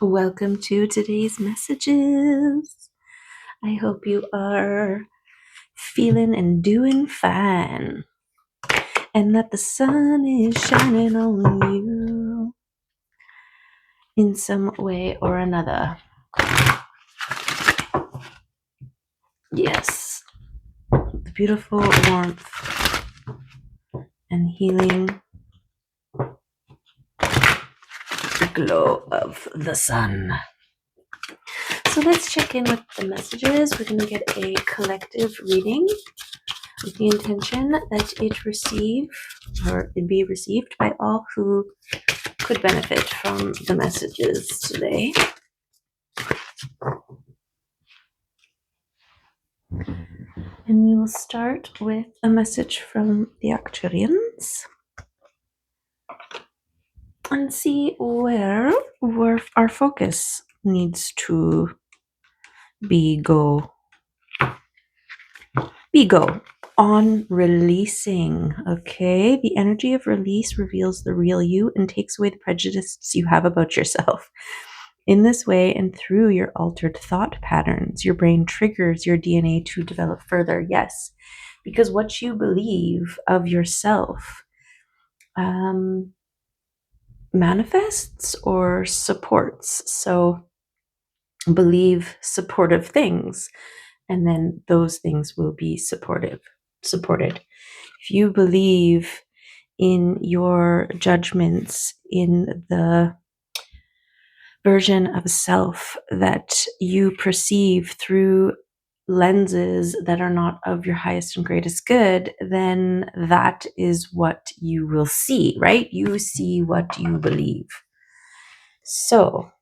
Welcome to today's messages. I hope you are feeling and doing fine, and that the sun is shining on you in some way or another. Yes, the beautiful warmth and healing glow of the sun. So let's check in with the messages. We're going to get a collective reading with the intention that it be received by all who could benefit from the messages today. And we will start with a message from the Arcturians and see where our focus needs to go on releasing. Okay, the energy of release reveals the real you and takes away the prejudices you have about yourself. In this way and through your altered thought patterns, your brain triggers your DNA to develop further. Yes, because what you believe of yourself manifests or supports. So believe supportive things, and then those things will be supported. If you believe in your judgments, in the version of self that you perceive through lenses that are not of your highest and greatest good, then that is what you will see, right? You see what you believe. So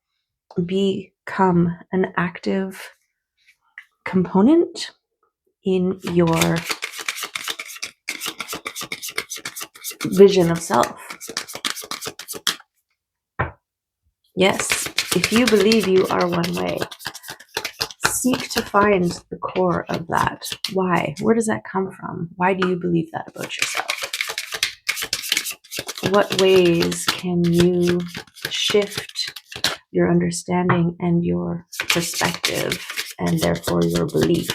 become an active component in your vision of self. Yes, if you believe you are one way, seek to find the core of that. Why? Where does that come from? Why do you believe that about yourself? What ways can you shift your understanding and your perspective, and therefore your belief,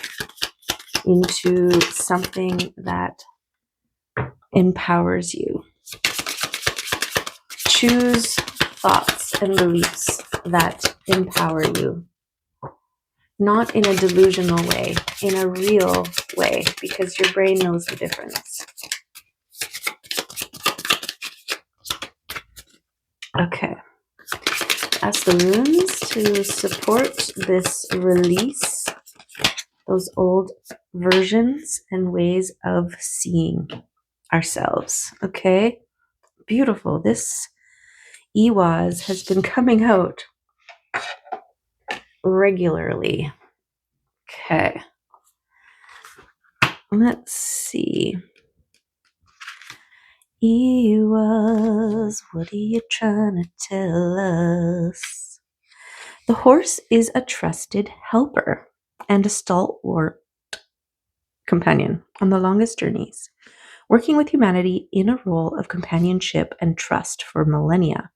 into something that empowers you? Choose thoughts and beliefs that empower you. Not in a delusional way, in a real way, because your brain knows the difference. Okay. Ask the runes to support this release, those old versions and ways of seeing ourselves. Okay. Beautiful. This Iwaz has been coming out regularly. Okay. Let's see. Iwaz, what are you trying to tell us? The horse is a trusted helper and a stalwart companion on the longest journeys, working with humanity in a role of companionship and trust for millennia.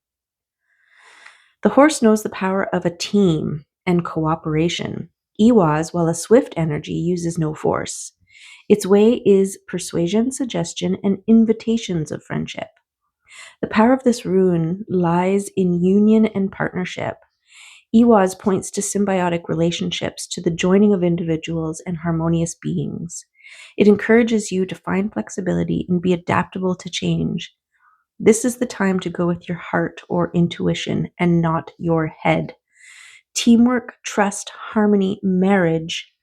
The horse knows the power of a team and cooperation. Iwaz, while a swift energy, uses no force. Its way is persuasion, suggestion, and invitations of friendship. The power of this rune lies in union and partnership. Iwaz points to symbiotic relationships, to the joining of individuals and harmonious beings. It encourages you to find flexibility and be adaptable to change. This is the time to go with your heart or intuition and not your head. Teamwork, trust, harmony, marriage,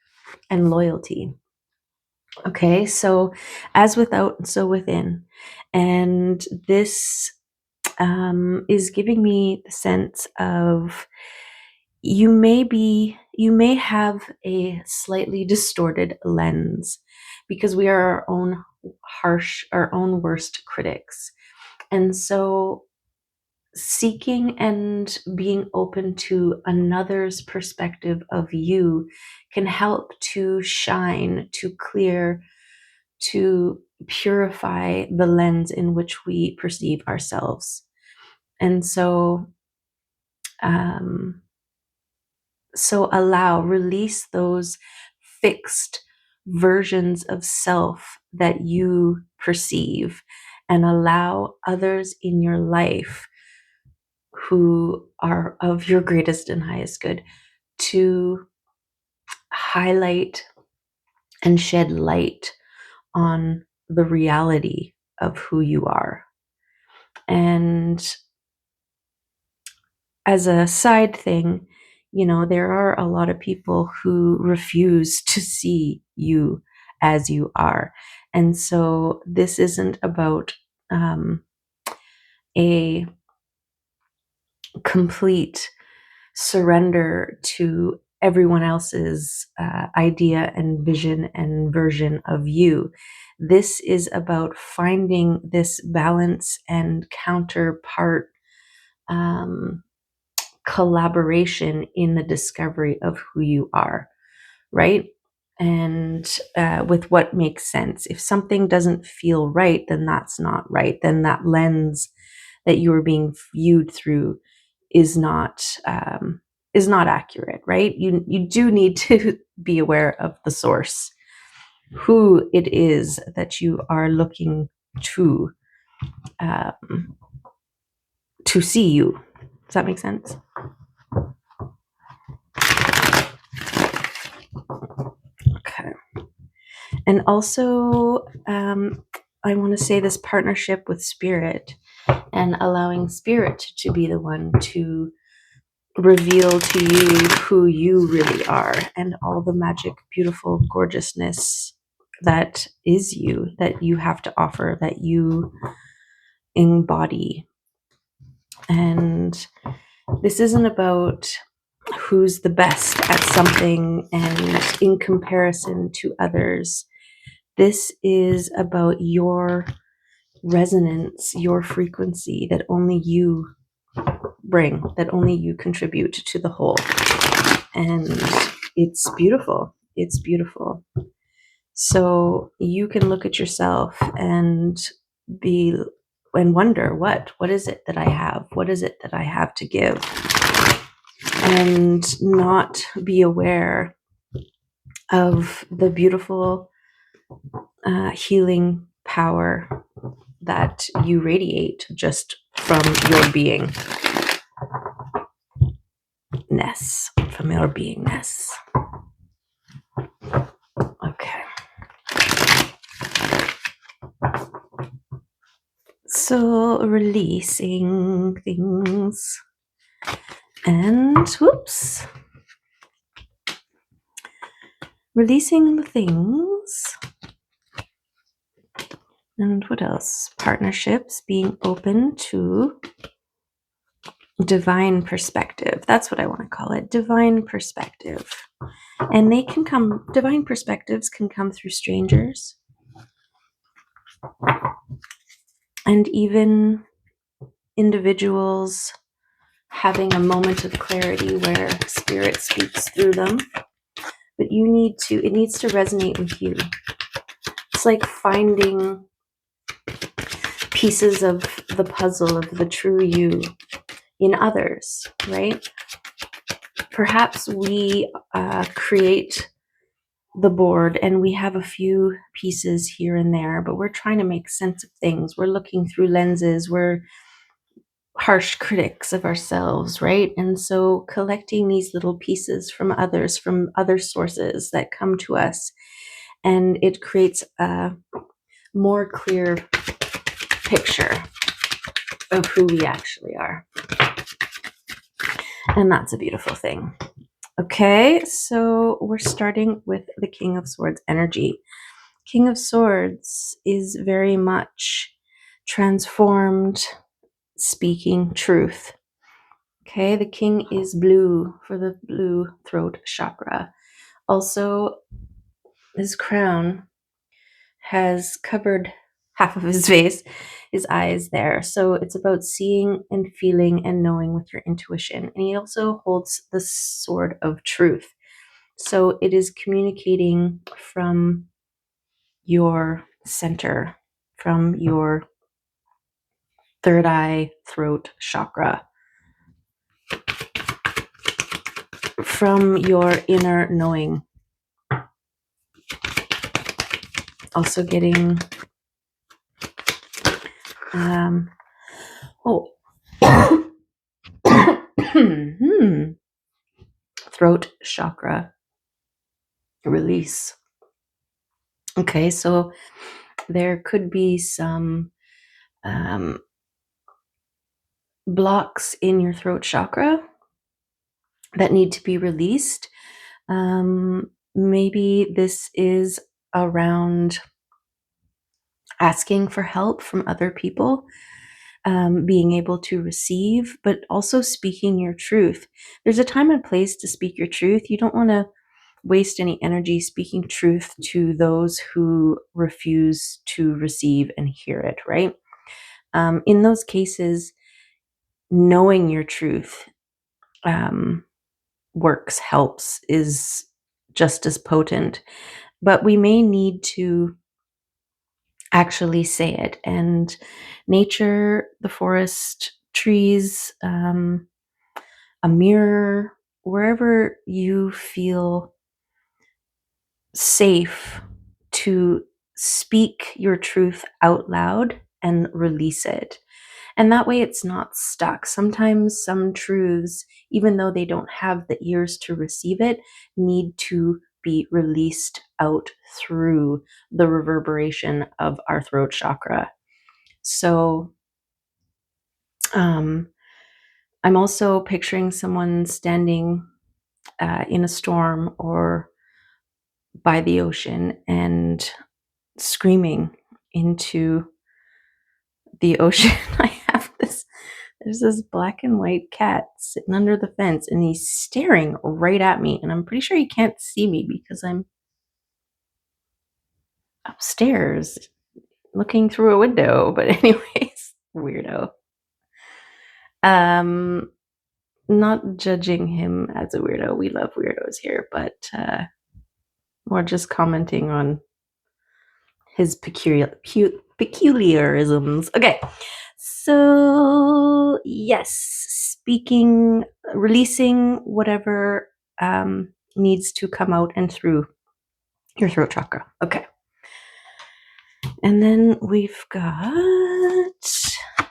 and loyalty. Okay, so as without, so within. And this is giving me the sense of you may have a slightly distorted lens because we are our own worst critics. And so seeking and being open to another's perspective of you can help to shine, to clear, to purify the lens in which we perceive ourselves. And so So release those fixed versions of self that you perceive, and allow others in your life who are of your greatest and highest good to highlight and shed light on the reality of who you are. And as a side thing, there are a lot of people who refuse to see you as you are. And so this isn't about a complete surrender to everyone else's idea and vision and version of you. This is about finding this balance and counterpart collaboration in the discovery of who you are, right? And with what makes sense. If something doesn't feel right, then that's not right. Then that lens that you are being viewed through is not accurate, right? You do need to be aware of the source, who it is that you are looking to see you. Does that make sense? Okay. And also, I want to say this partnership with spirit and allowing spirit to be the one to reveal to you who you really are and all the magic, beautiful gorgeousness that is you, that you have to offer, that you embody. And this isn't about who's the best at something and in comparison to others. This is about your resonance, your frequency that only you bring, that only you contribute to the whole. And it's beautiful. It's beautiful. So you can look at yourself and wonder, what is it that I have? What is it that I have to give? And not be aware of the beautiful healing power that you radiate just from your beingness, from your beingness. Okay. So releasing things and releasing the things. And what else? Partnerships, being open to divine perspective. That's what I want to call it. Divine perspective. And divine perspectives can come through strangers and even individuals having a moment of clarity where spirit speaks through them. But it needs to resonate with you. It's like finding pieces of the puzzle of the true you in others, right? Perhaps we create the board and we have a few pieces here and there, but we're trying to make sense of things. We're looking through lenses. We're harsh critics of ourselves, right? And so collecting these little pieces from others, from other sources that come to us, and it creates a more clear picture of who we actually are. And that's a beautiful thing. Okay, so we're starting with the King of Swords energy. King of Swords is very much transformed, speaking truth. Okay, the king is blue for the blue throat chakra. Also, his crown has covered half of his face, his eyes there. So it's about seeing and feeling and knowing with your intuition. And he also holds the sword of truth. So it is communicating from your center, from your third eye throat chakra. from your inner knowing. Also getting throat chakra release. Okay, so there could be some blocks in your throat chakra that need to be released. Maybe this is around asking for help from other people, being able to receive, but also speaking your truth. There's a time and place to speak your truth. You don't want to waste any energy speaking truth to those who refuse to receive and hear it, right? In those cases, knowing your truth works, helps, is just as potent. But we may need to actually say it. And nature, the forest, trees, a mirror, wherever you feel safe to speak your truth out loud and release it. And that way it's not stuck. Sometimes some truths, even though they don't have the ears to receive it, need to be released out through the reverberation of our throat chakra. So I'm also picturing someone standing in a storm or by the ocean and screaming into the ocean. There's this black and white cat sitting under the fence and he's staring right at me. And I'm pretty sure he can't see me because I'm upstairs looking through a window. But anyways, weirdo. Not judging him as a weirdo. We love weirdos here, but more just commenting on his peculiarisms. Okay, so yes, speaking, releasing whatever needs to come out and through your throat chakra. Okay, and then we've got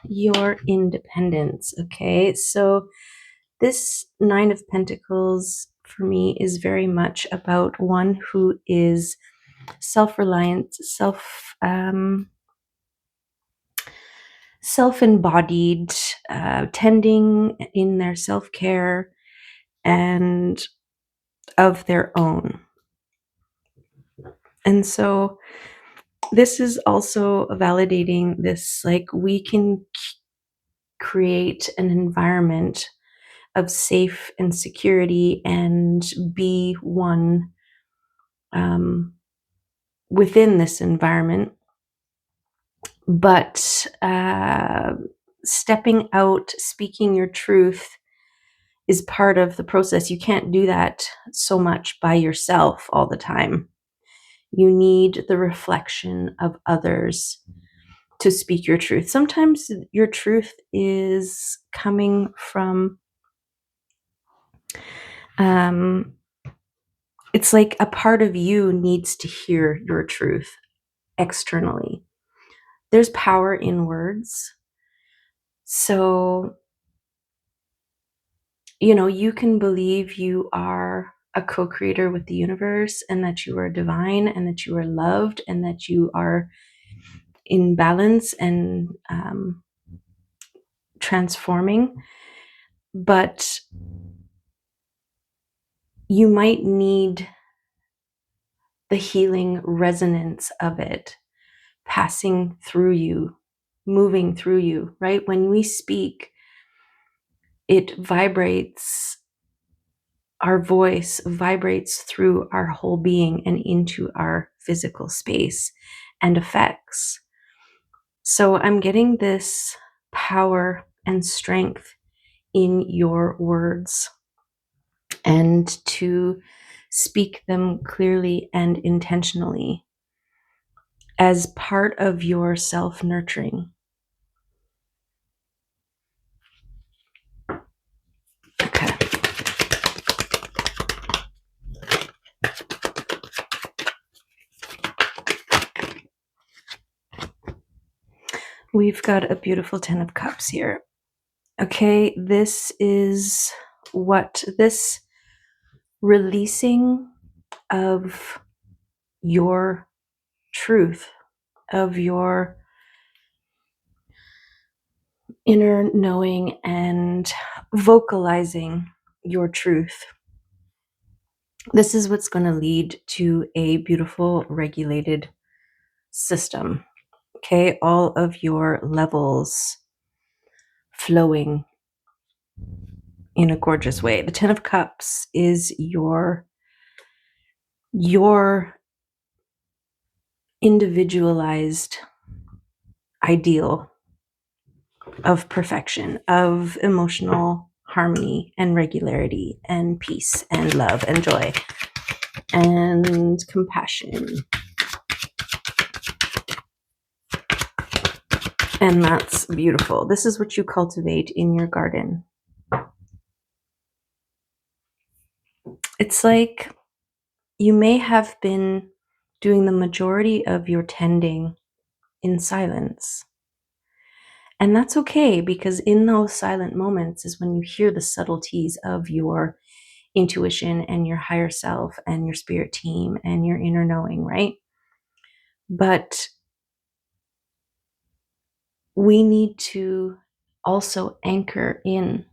your independence. Okay, so this Nine of Pentacles for me is very much about one who is self-reliant, self-embodied, tending in their self-care and of their own. And so this is also validating this, like, we can create an environment of safe and security and be one within this environment. But stepping out, speaking your truth is part of the process. You can't do that so much by yourself all the time. You need the reflection of others to speak your truth. Sometimes your truth is coming from, it's like a part of you needs to hear your truth externally. There's power in words. So, you can believe you are a co-creator with the universe and that you are divine and that you are loved and that you are in balance and transforming. But you might need the healing resonance of it passing through you, moving through you, right? When we speak, it vibrates, our voice vibrates through our whole being and into our physical space and affects. So I'm getting this power and strength in your words and to speak them clearly and intentionally as part of your self-nurturing. Okay. we've got a beautiful 10 of Cups here. Okay, this is what this releasing of your truth, of your inner knowing and vocalizing your truth. This is what's going to lead to a beautiful regulated system. Okay, all of your levels flowing in a gorgeous way. The 10 of Cups is your individualized ideal of perfection, of emotional harmony and regularity and peace and love and joy and compassion. And that's beautiful. This is what you cultivate in your garden. It's like you may have been doing the majority of your tending in silence. And that's okay, because in those silent moments is when you hear the subtleties of your intuition and your higher self and your spirit team and your inner knowing, right? But we need to also anchor in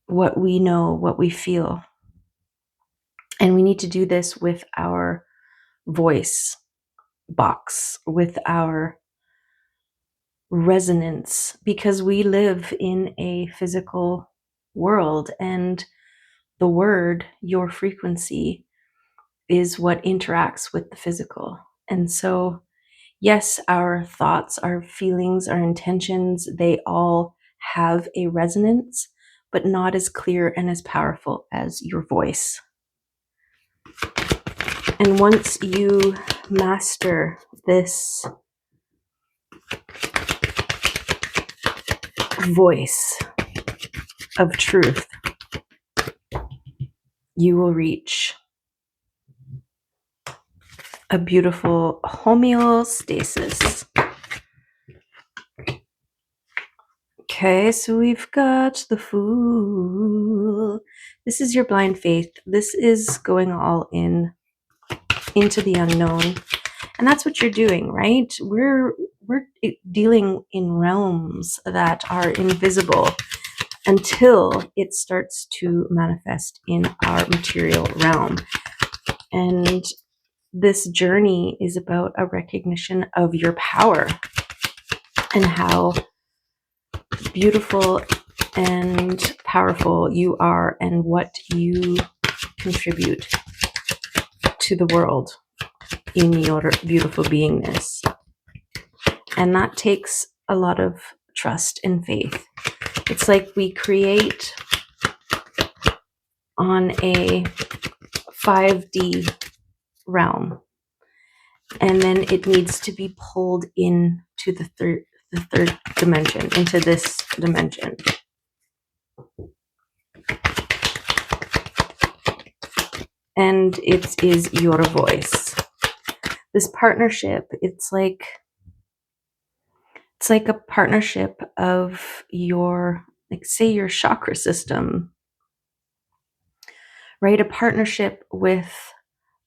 what we know, what we feel. And we need to do this with our voice box, with our resonance, because we live in a physical world, and the word, your frequency, is what interacts with the physical. And so, yes, our thoughts, our feelings, our intentions, they all have a resonance, but not as clear and as powerful as your voice. And once you master this voice of truth, you will reach a beautiful homeostasis. Okay, so we've got the Fool. This is your blind faith. This is going all in into the unknown. And that's what you're doing, right? We're dealing in realms that are invisible until it starts to manifest in our material realm. And this journey is about a recognition of your power and how beautiful and powerful you are and what you contribute to the world in your beautiful beingness. And that takes a lot of trust and faith. It's like we create on a 5D realm, and then it needs to be pulled into the third dimension, into this dimension. And it is your voice. This partnership, it's like a partnership of your, like, say, your chakra system, right? A partnership with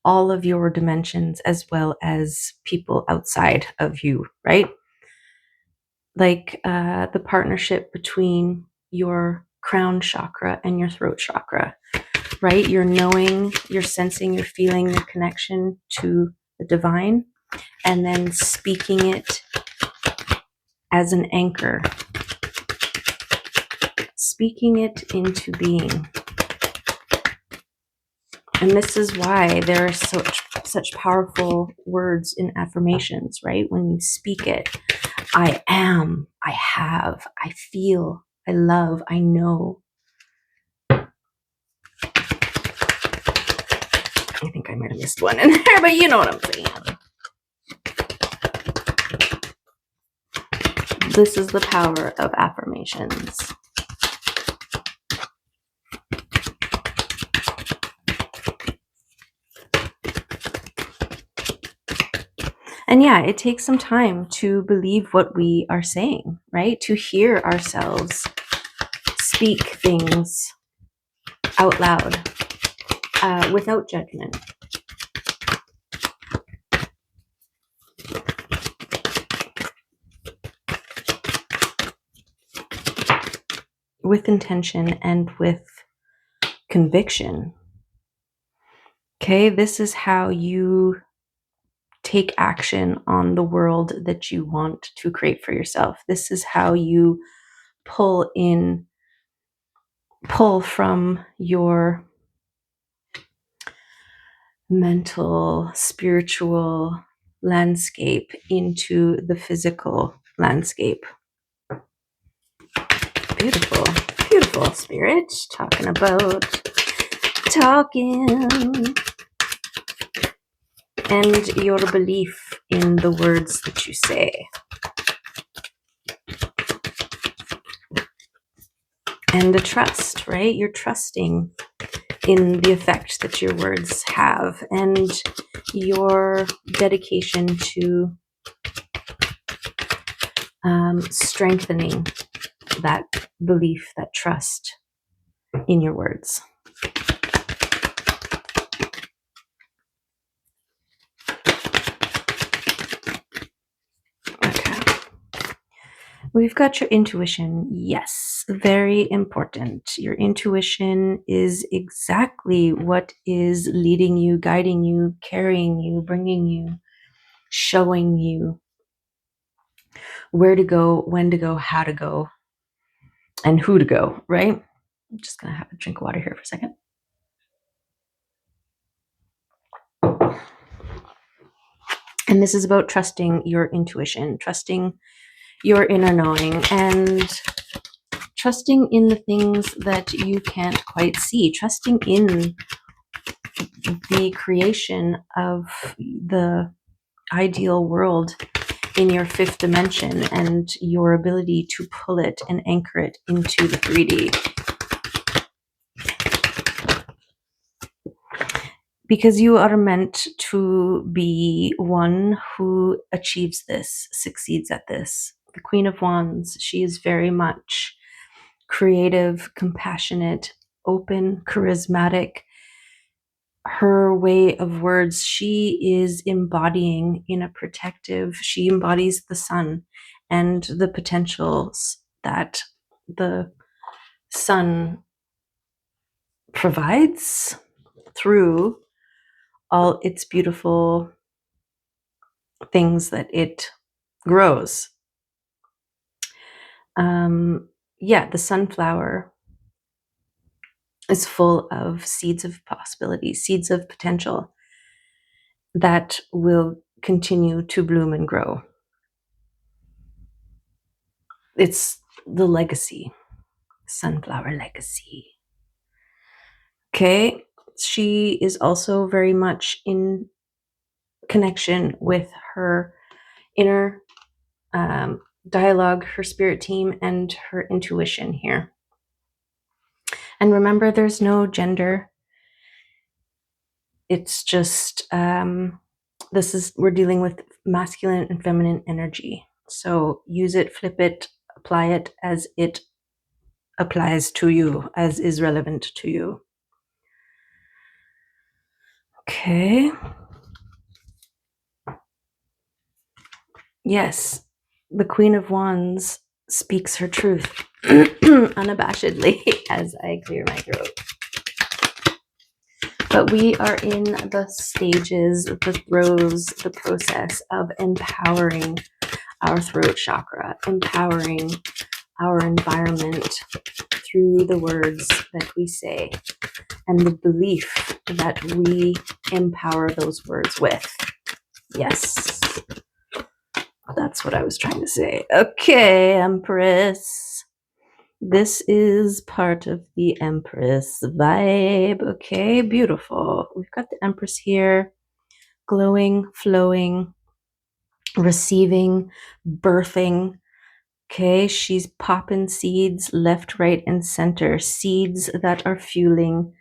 all of your dimensions as well as people outside of you, right? Like the partnership between your crown chakra and your throat chakra, right? You're knowing, you're sensing, you're feeling the connection to the divine, and then speaking it as an anchor, speaking it into being. And this is why there are such powerful words in affirmations, right? When you speak it, I am, I have, I feel, I love, I know. I think I might have missed one in there, but you know what I'm saying. This is the power of affirmations. And yeah, it takes some time to believe what we are saying, right? To hear ourselves speak things out loud without judgment. With intention and with conviction. Okay, this is how you take action on the world that you want to create for yourself. This is how you pull from your mental, spiritual landscape into the physical landscape. Beautiful, beautiful, Spirit. Talking and your belief in the words that you say. And the trust, right? You're trusting in the effect that your words have and your dedication to strengthening that belief, that trust in your words. Okay. We've got your intuition. Yes, very important. Your intuition is exactly what is leading you, guiding you, carrying you, bringing you, showing you where to go, when to go, how to go, and who to go, right? I'm just going to have a drink of water here for a second. And this is about trusting your intuition, trusting your inner knowing, and trusting in the things that you can't quite see, trusting in the creation of the ideal world in your fifth dimension and your ability to pull it and anchor it into the 3D. Because you are meant to be one who achieves this, succeeds at this. The Queen of Wands, she is very much creative, compassionate, open, charismatic. Her way of words, she is embodying in a protective, she embodies the sun and the potentials that the sun provides through all its beautiful things that it grows. The sunflower is full of seeds of possibility, seeds of potential that will continue to bloom and grow. It's the legacy, sunflower legacy. Okay, she is also very much in connection with her inner dialogue, her spirit team, and her intuition here. And remember, there's no gender. It's just we're dealing with masculine and feminine energy. So use it, flip it, apply it as it applies to you, as is relevant to you. Okay. Yes, the Queen of Wands speaks her truth unabashedly as I clear my throat. But we are in the stages, the throes, the process of empowering our throat chakra, empowering our environment through the words that we say and the belief that we empower those words with. Yes, that's what I was trying to say. Okay, Empress. This is part of the Empress vibe. Okay, beautiful. We've got the Empress here, glowing, flowing, receiving, birthing. Okay, she's popping seeds left, right, and center. Seeds that are fueling,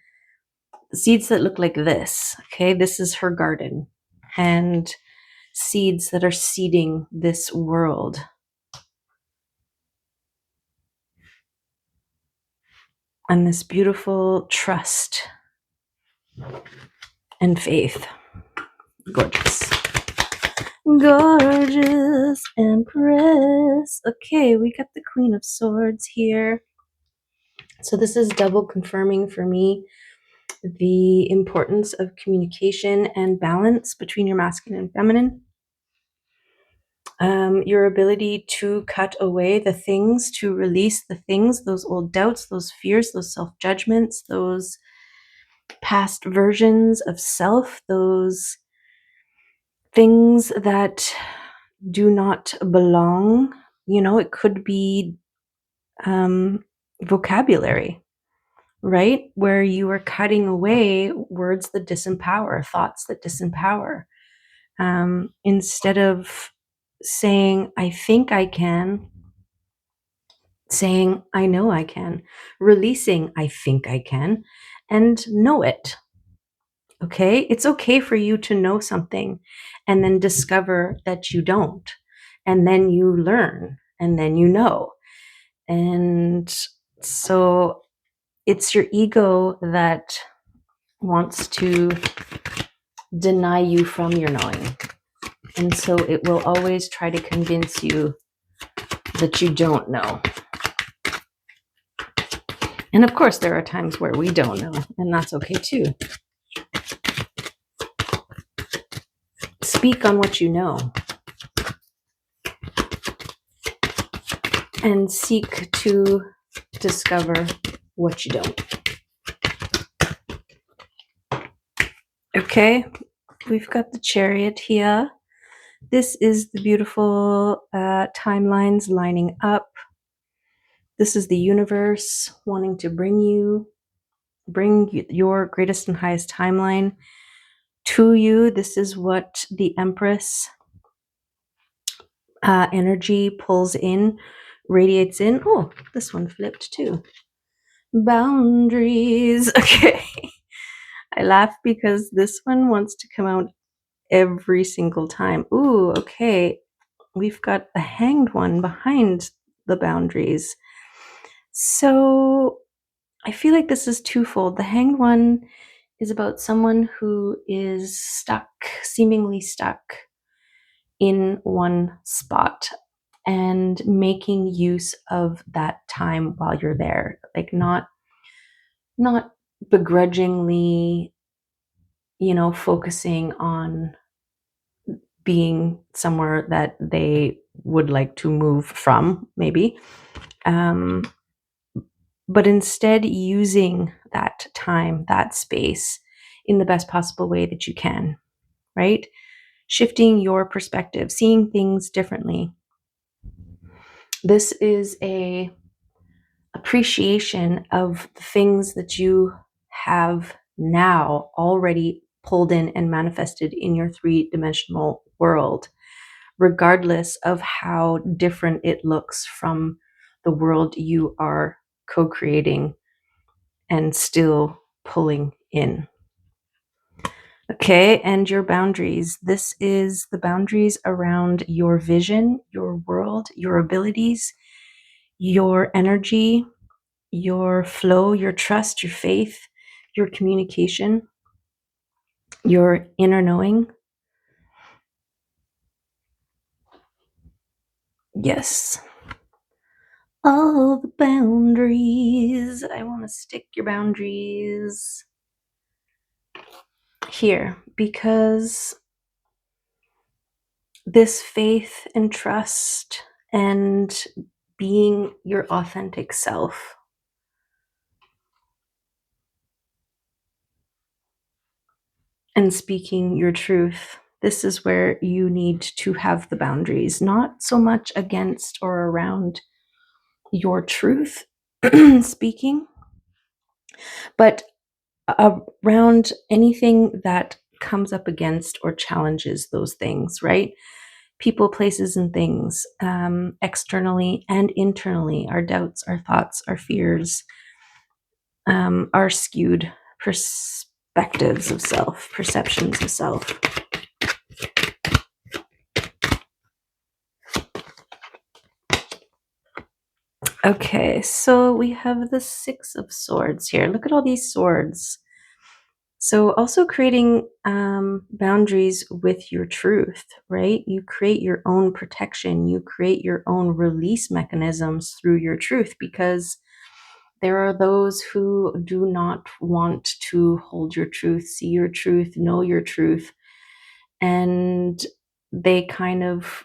seeds that look like this. Okay, this is her garden. And seeds that are seeding this world. And this beautiful trust and faith. Gorgeous. Gorgeous Empress. Okay, we got the Queen of Swords here. So this is double confirming for me the importance of communication and balance between your masculine and feminine. Your ability to cut away the things, to release the things, those old doubts, those fears, those self-judgments, those past versions of self, those things that do not belong. You know, it could be vocabulary, right? Where you are cutting away words that disempower, thoughts that disempower. Instead of saying, I think I can, saying, I know I can, releasing, I think I can, and know it. Okay? It's okay for you to know something and then discover that you don't. And then you learn and then you know. And so it's your ego that wants to deny you from your knowing. And so it will always try to convince you that you don't know. And of course, there are times where we don't know, and that's okay too. Speak on what you know and seek to discover what you don't. Okay, we've got the Chariot here. This is the beautiful timelines lining up. This is the universe wanting to bring your greatest and highest timeline to you. This is what the Empress energy pulls in, radiates in. Oh, this one flipped too. Boundaries. Okay. I laugh because this one wants to come out every single time. Ooh, okay. We've got the Hanged One behind the boundaries. So I feel like this is twofold. The Hanged One is about someone who is stuck, seemingly stuck in one spot and making use of that time while you're there. Like not begrudgingly, focusing on being somewhere that they would like to move from, maybe. But instead using that time, that space in the best possible way that you can, right? Shifting your perspective, seeing things differently. This is a appreciation of the things that you have now already pulled in and manifested in your three-dimensional world, regardless of how different it looks from the world you are co-creating and still pulling in. Okay, and your boundaries. This is the boundaries around your vision, your world, your abilities, your energy, your flow, your trust, your faith, your communication, your inner knowing. Yes. All the boundaries. I want to stick your boundaries here because this faith and trust and being your authentic self and speaking your truth. This is where you need to have the boundaries, not so much against or around your truth speaking, but around anything that comes up against or challenges those things, right? People, places, and things, externally and internally, our doubts, our thoughts, our fears, our skewed perspectives of self, perceptions of self. Okay, so we have the Six of Swords here. Look at all these swords. So also creating boundaries with your truth, right? You create your own protection. You create your own release mechanisms through your truth, because there are those who do not want to hold your truth, see your truth, know your truth, and they kind of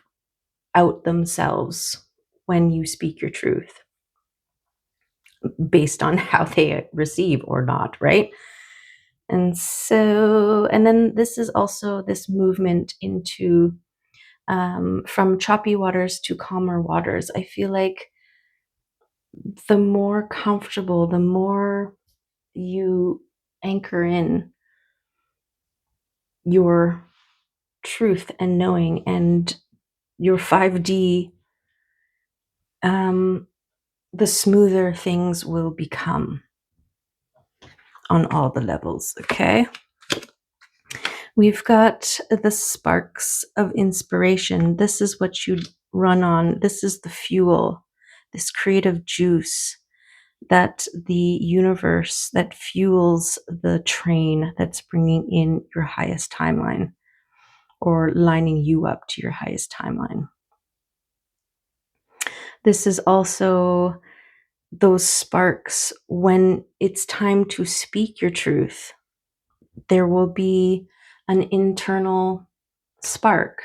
out themselves when you speak your truth based on how they receive or not, right? And so, and then this is also this movement into from choppy waters to calmer waters. I feel like the more comfortable, the more you anchor in your truth and knowing and your 5D, the smoother things will become on all the levels, okay? We've got the sparks of inspiration. This is what you run on. This is the fuel, this creative juice that the universe that fuels the train that's bringing in your highest timeline or lining you up to your highest timeline. This is also those sparks when it's time to speak your truth. There will be an internal spark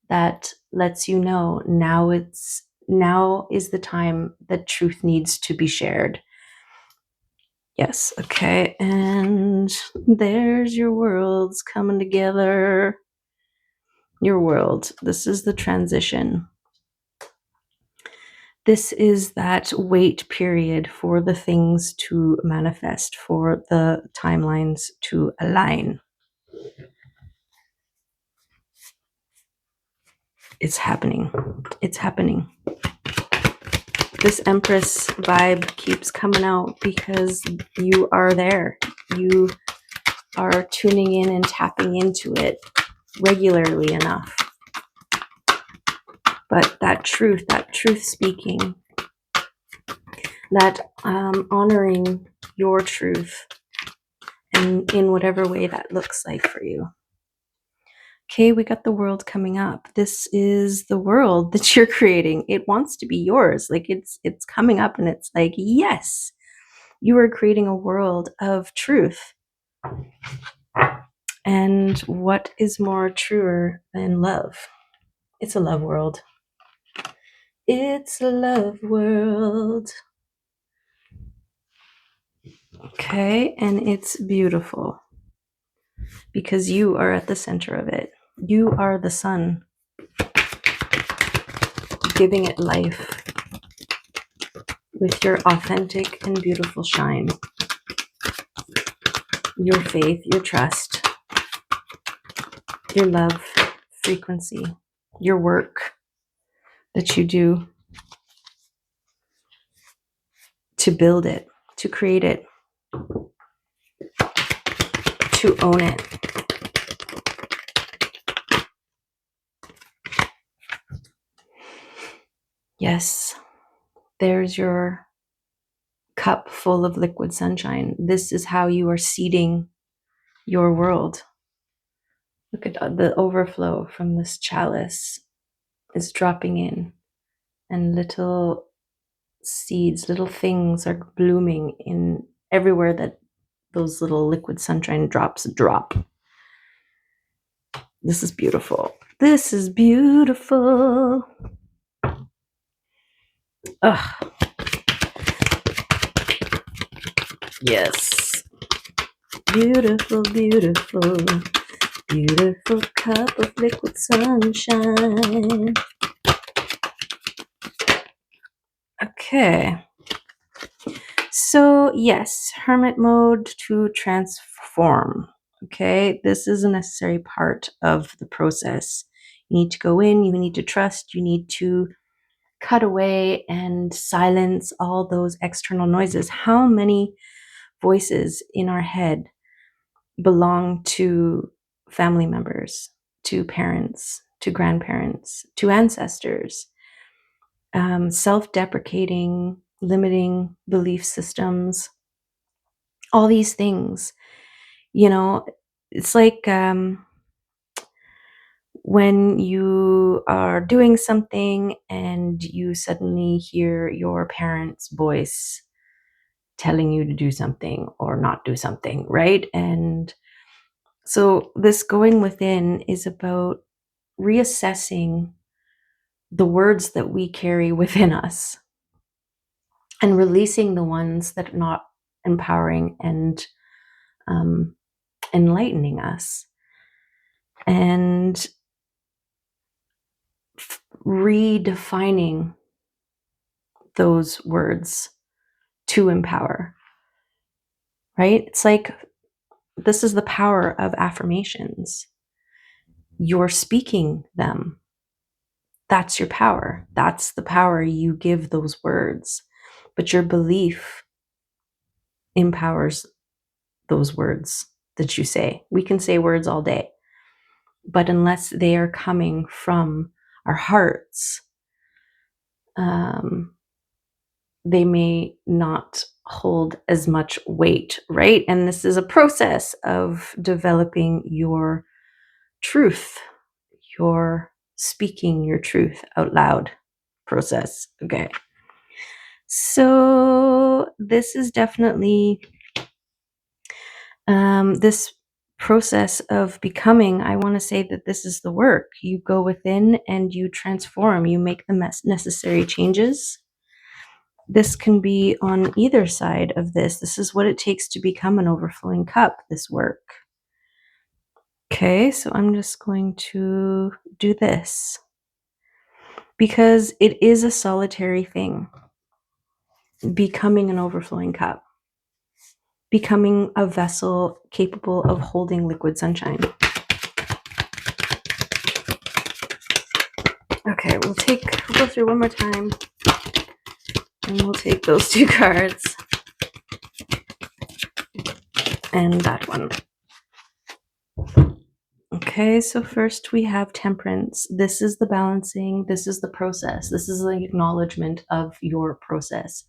that lets you know now is the time that truth needs to be shared. Yes, okay, and there's your worlds coming together. Your world. This is the transition. This is that wait period for the things to manifest, for the timelines to align. It's happening. It's happening. This Empress vibe keeps coming out because you are there. You are tuning in and tapping into it regularly enough. But that truth speaking, that honoring your truth, and in whatever way that looks like for you. Okay, we got the world coming up. This is the world that you're creating. It wants to be yours. Like it's coming up and it's like, yes, you are creating a world of truth. And what is more truer than love? It's a love world. It's a love world. Okay, and it's beautiful because you are at the center of it. You are the sun, giving it life with your authentic and beautiful shine, your faith, your trust, your love, frequency, your work that you do to build it, to create it, to own it. Yes, there's your cup full of liquid sunshine. This is how you are seeding your world. Look at the overflow from this chalice is dropping in, and little seeds, little things are blooming in everywhere that those little liquid sunshine drops drop. This is beautiful. This is beautiful. Ugh. Yes. Beautiful, beautiful, beautiful cup of liquid sunshine. Okay. So, yes, hermit mode to transform. Okay. This is a necessary part of the process. You need to go in, you need to trust, you need to cut away and silence all those external noises. How many voices in our head belong to family members, to parents, to grandparents, to ancestors? self-deprecating, limiting belief systems, all these things. It's like when you are doing something and you suddenly hear your parents' voice telling you to do something or not do something, right? And so this going within is about reassessing the words that we carry within us and releasing the ones that are not empowering and enlightening us, and redefining those words to empower, right? It's like, this is the power of affirmations. You're speaking them. That's your power. That's the power you give those words. But your belief empowers those words that you say. We can say words all day, but unless they are coming from our hearts, they may not hold as much weight, right? And this is a process of developing your truth, your speaking your truth out loud process. Okay. So this is definitely this process of becoming. I want to say that this is the work. You go within and you transform, you make the necessary changes. This can be on either side of this. This is what it takes to become an overflowing cup, this work. Okay, so I'm just going to do this because it is a solitary thing. Becoming an overflowing cup, becoming a vessel capable of holding liquid sunshine. Okay, we'll go through one more time, and we'll take those two cards and that one. Okay, so first we have Temperance. This is the balancing. This is the process. This is the acknowledgement of your process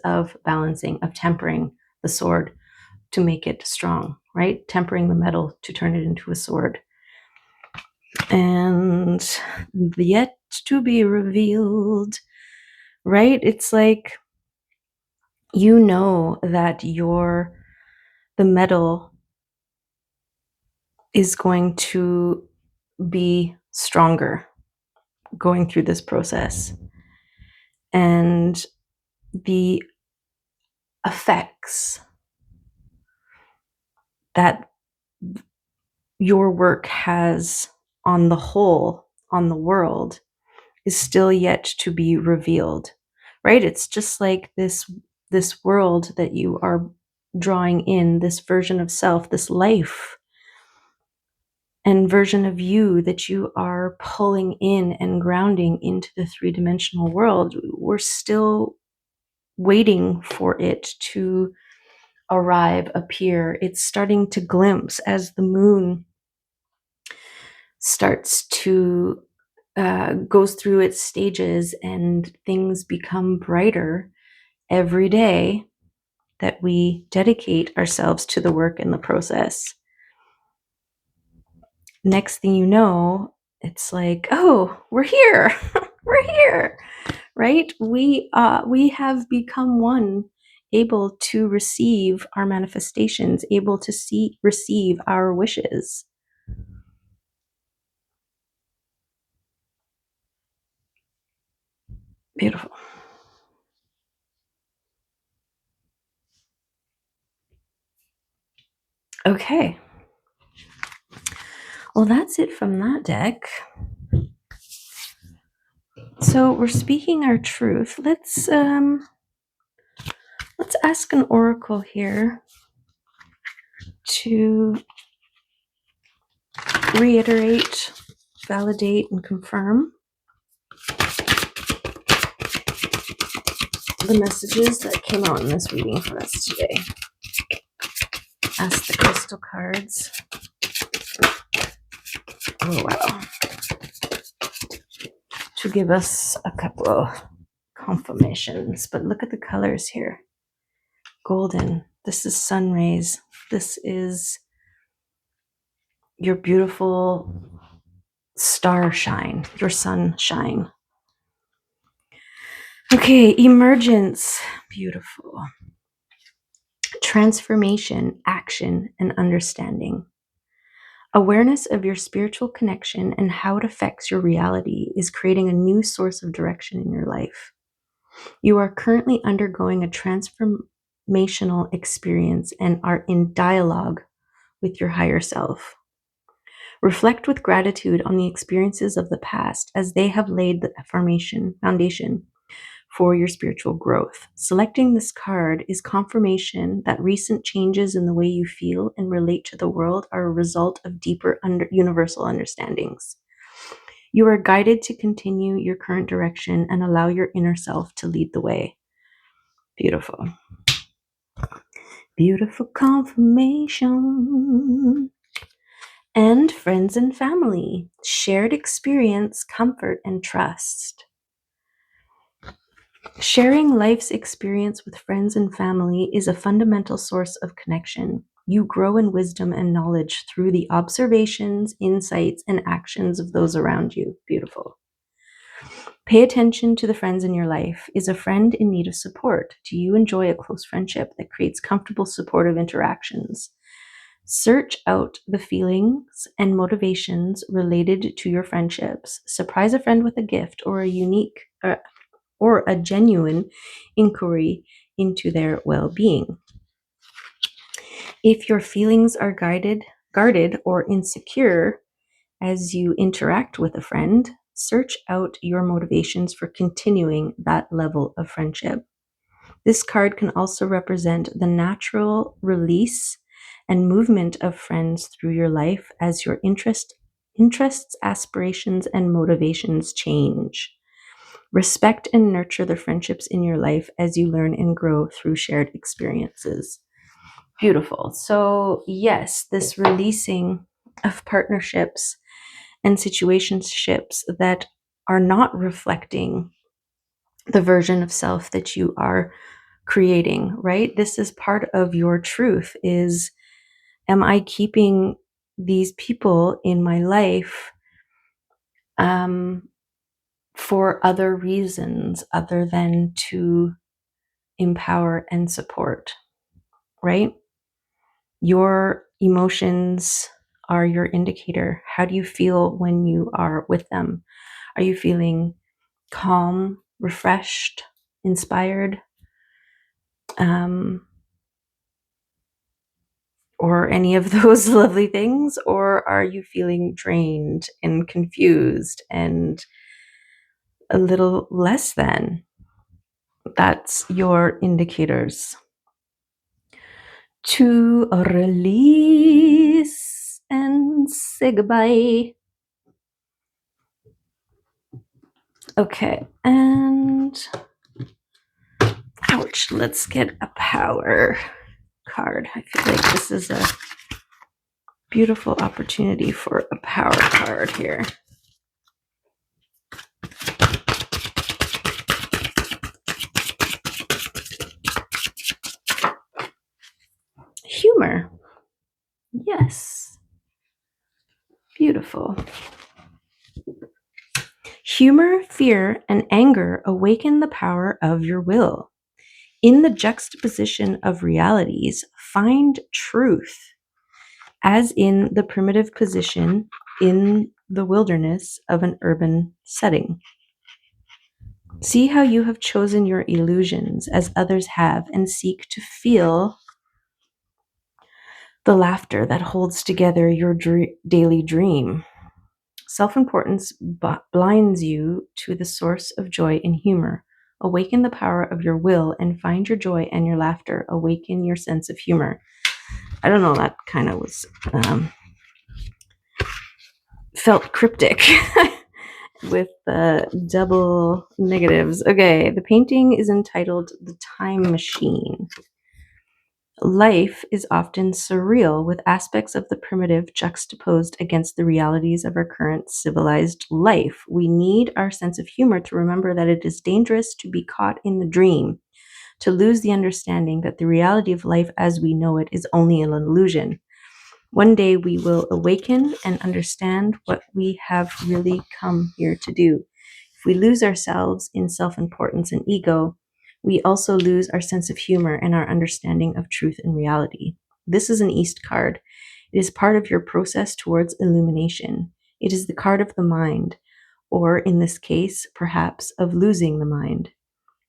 of balancing, of tempering the sword to make it strong, right? Tempering the metal to turn it into a sword. And yet to be revealed, right? It's like, you know that the metal is going to be stronger going through this process. And the effects that your work has on the whole, on the world, is still yet to be revealed, right? It's just like this world that you are drawing in, this version of self, this life and version of you that you are pulling in and grounding into the three-dimensional world. We're still waiting for it to arrive, appear. It's starting to glimpse as the moon starts to goes through its stages and things become brighter every day that we dedicate ourselves to the work and the process. Next thing you know, it's like, oh, we're here. We're here, right? We have become one, able to receive our manifestations, able to receive our wishes. Beautiful. Okay. Well, that's it from that deck. So we're speaking our truth. Let's ask an oracle here to reiterate, validate, and confirm the messages that came out in this reading for us today. Ask the crystal cards. Oh, wow. To give us a couple of confirmations, but look at the colors here. Golden. This is sun rays. This is your beautiful star shine, your sunshine. Okay, emergence. Beautiful. Transformation, action, and understanding. Awareness of your spiritual connection and how it affects your reality is creating a new source of direction in your life. You are currently undergoing a transformational experience and are in dialogue with your higher self. Reflect with gratitude on the experiences of the past as they have laid the foundation for your spiritual growth. Selecting this card is confirmation that recent changes in the way you feel and relate to the world are a result of deeper universal understandings. You are guided to continue your current direction and allow your inner self to lead the way. Beautiful. Beautiful confirmation. And friends and family, shared experience, comfort, and trust. Sharing life's experience with friends and family is a fundamental source of connection. You grow in wisdom and knowledge through the observations, insights, and actions of those around you. Beautiful. Pay attention to the friends in your life. Is a friend in need of support? Do you enjoy a close friendship that creates comfortable, supportive interactions? Search out the feelings and motivations related to your friendships. Surprise a friend with a gift or a unique or a genuine inquiry into their well-being. If your feelings are guarded or insecure as you interact with a friend, search out your motivations for continuing that level of friendship. This card can also represent the natural release and movement of friends through your life as your interests, aspirations, and motivations change. Respect and nurture the friendships in your life as you learn and grow through shared experiences. Beautiful. So, yes, this releasing of partnerships and situationships that are not reflecting the version of self that you are creating, right? This is part of your truth is, am I keeping these people in my life for other reasons other than to empower and support, right? Your emotions are your indicator. How do you feel when you are with them? Are you feeling calm, refreshed, inspired? Or any of those lovely things? Or are you feeling drained and confused and a little less than? That's your indicators. To release and say goodbye. Okay, and ouch, let's get a power card. I feel like this is a beautiful opportunity for a power card here. Humor. Yes. Beautiful. Humor, fear, and anger awaken the power of your will. In the juxtaposition of realities, find truth, as in the primitive position in the wilderness of an urban setting. See how you have chosen your illusions as others have and seek to feel the laughter that holds together your daily dream. Self-importance blinds you to the source of joy and humor. Awaken the power of your will and find your joy and your laughter. Awaken your sense of humor. I don't know, that kind of was felt cryptic with the double negatives. Okay, the painting is entitled The Time Machine. Life is often surreal, with aspects of the primitive juxtaposed against the realities of our current civilized life. We need our sense of humor to remember that it is dangerous to be caught in the dream, to lose the understanding that the reality of life as we know it is only an illusion. One day we will awaken and understand what we have really come here to do. If we lose ourselves in self importance and ego, we also lose our sense of humor and our understanding of truth and reality. This is an East card. It is part of your process towards illumination. It is the card of the mind, or in this case, perhaps of losing the mind,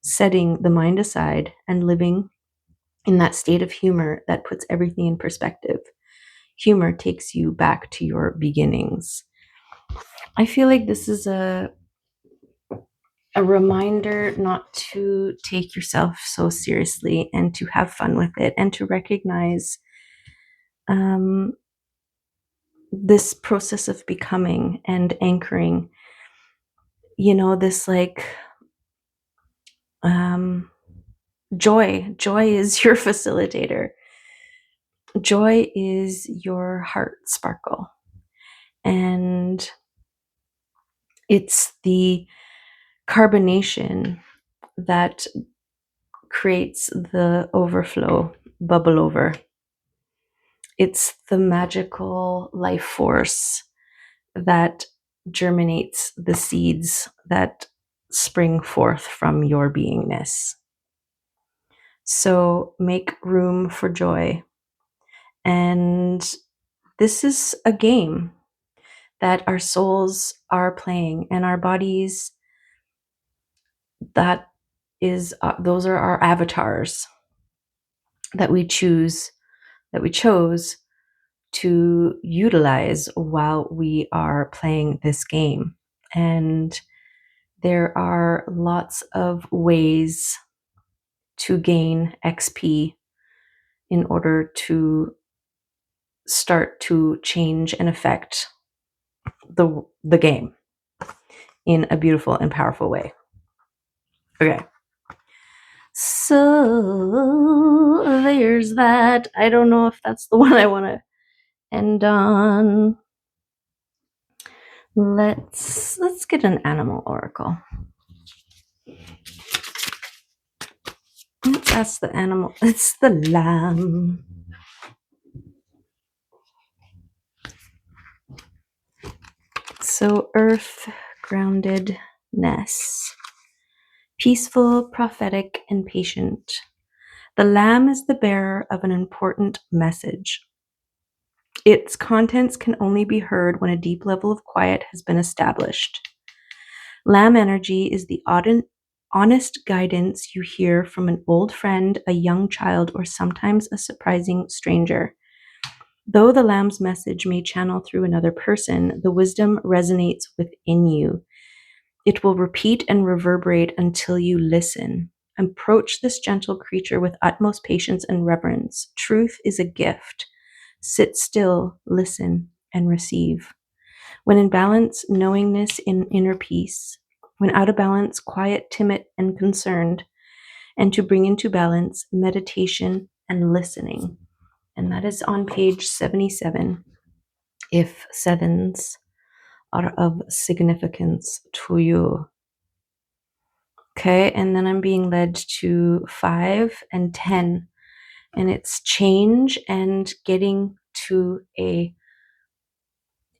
setting the mind aside and living in that state of humor that puts everything in perspective. Humor takes you back to your beginnings. I feel like this is a reminder not to take yourself so seriously and to have fun with it and to recognize this process of becoming and anchoring, this like joy is your facilitator. Joy is your heart sparkle, and it's the carbonation that creates the overflow, bubble over. It's the magical life force that germinates the seeds that spring forth from your beingness. So make room for joy. And this is a game that our souls are playing, and our bodies, that is those are our avatars that we chose to utilize while we are playing this game. And there are lots of ways to gain XP in order to start to change and affect the game in a beautiful and powerful way. Okay. So there's that. I don't know if that's the one I want to end on. Let's get an animal oracle. Let's ask the animal. It's the lamb. So earth, groundedness, peaceful, prophetic, and patient. The lamb is the bearer of an important message. Its contents can only be heard when a deep level of quiet has been established. Lamb energy is the honest guidance you hear from an old friend, a young child, or sometimes a surprising stranger. Though the lamb's message may channel through another person, the wisdom resonates within you. It will repeat and reverberate until you listen. Approach this gentle creature with utmost patience and reverence. Truth is a gift. Sit still, listen, and receive. When in balance, knowingness in inner peace. When out of balance, quiet, timid, and concerned. And to bring into balance, meditation and listening. And that is on page 77, if sevens are of significance to you. Okay, and then I'm being led to 5 and 10, and it's change and getting to a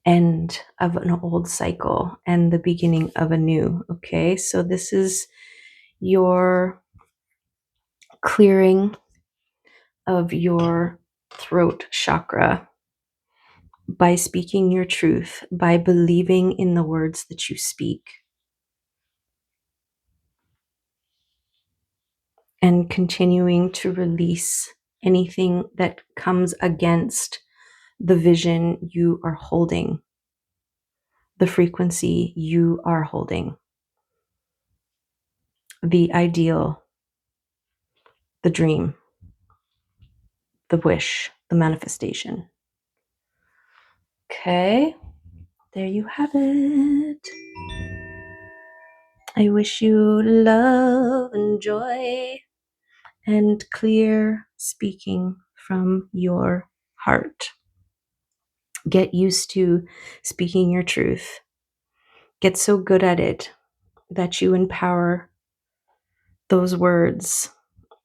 end of an old cycle and the beginning of a new. Okay, so this is your clearing of your throat chakra by speaking your truth, by believing in the words that you speak, and continuing to release anything that comes against the vision you are holding, the frequency you are holding, the ideal, the dream, the wish, the manifestation. Okay, there you have it. I wish you love and joy and clear speaking. from your heart. Get used to speaking your truth. Get so good at it that you empower those words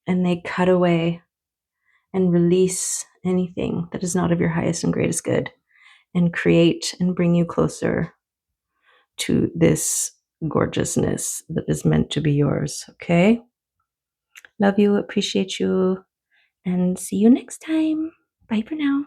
and they cut away and release anything that is not of your highest and greatest good and create and bring you closer to this gorgeousness that is meant to be yours. Okay? Love you, appreciate you, and see you next time. Bye for now.